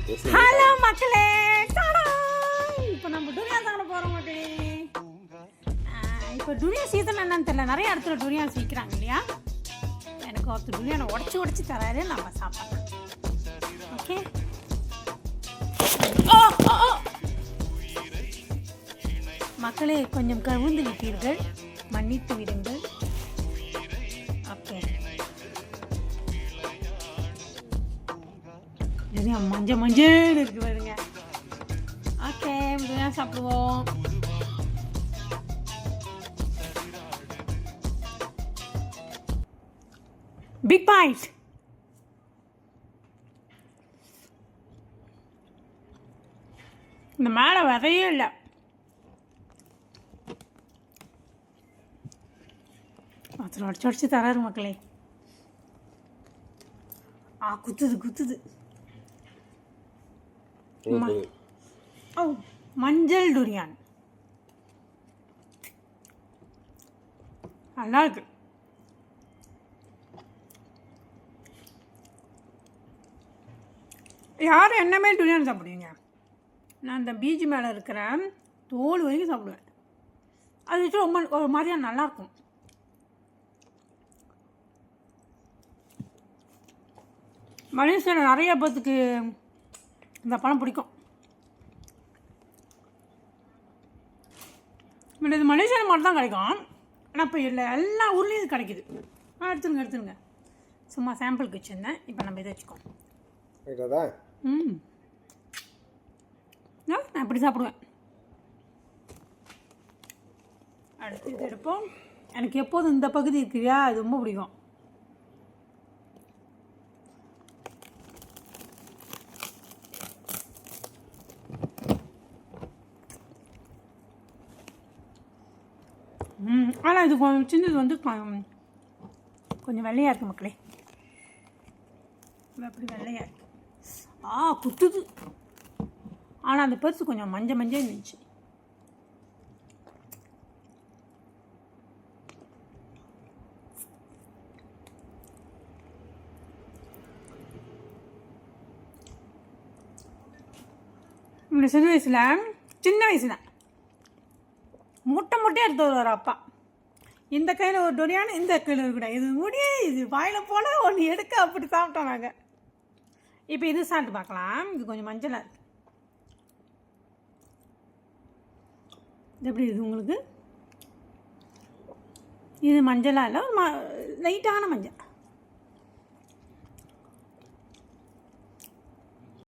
Hello மக்களே, இப்போ நம்ம டுரியா சாப்பிட போகிறோம் மக்களே. இப்போ டுரியா சீசன் என்னன்னு தெரியல, நிறைய இடத்துல டுரியான்ஸ் விற்கிறாங்க இல்லையா. எனக்கு ஒருத்தர் டுரியானை உடச்சி தராரு, நம்ம சாப்பிடலாம். ஓகே, மக்களே கொஞ்சம் கவுந்து விட்டீர்கள், மன்னித்து விடுங்கள். ஓகே, மஞ்சள் மஞ்சள் இருக்கு பாருங்க. ஓகே, டுரியான் சாப்பிடுவோம். Big point. இந்த மேலே விதையே இல்லை. ஒருத்தர் உடச்சி தராரு மக்களே. குத்துது. மஞ்சள் டுரியான் நல்லா இருக்கு. யாரும் என்னமே டுரியான் சாப்பிடுவீங்க? நான் இந்த பீச் மேலே இருக்கிற தோல் வரைக்கும் சாப்பிடுவேன். அது வச்சு ரொம்ப ஒரு மாதிரியாக நல்லாயிருக்கும். மலேசியாவில் நிறைய பேர்த்துக்கு இந்த பழம் பிடிக்கும். இது மலேசியாவில் மட்டும் தான் கிடைக்கும். ஆனால் இப்போ இல்லை, எல்லா ஊர்லேயும் இது கிடைக்கிது. எடுத்துருங்க. சும்மா சாம்பிளுக்கு வச்சுருந்தேன். இப்போ நம்ம இதை வச்சுக்கோம். நான் இப்படி சாப்பிடுவேன். அடுத்து இது எடுப்போம். எனக்கு எப்போதும் இந்த பகுதி இருக்குயா, அது ரொம்ப பிடிக்கும். ஆனால் இது கொஞ்சம் சின்னது வந்து கொஞ்சம் வெள்ளையாக இருக்குது மக்களே. அப்படி வெள்ளையாக இருக்கு. குத்துது. ஆனால் அந்த பெருசு கொஞ்சம் மஞ்சள் இருந்துச்சு. சின்ன வயசுல மூட்டையாக எடுத்து வருவார் அப்பா. இந்த கையில் ஒரு டுரியான், இந்த கையில் இருக்கக்கூடாது. இது முடியே, இது வாயில் போனால் ஒன்று எடுக்க அப்படி சாப்பிட்டோம் நாங்கள். இப்போ இது சாப்பிட்டு பார்க்கலாம். இது கொஞ்சம் மஞ்சளாக இருக்குது. இது எப்படி இருக்குது உங்களுக்கு? இது மஞ்சளாக இல்லை, ஒரு லைட்டான மஞ்சள்.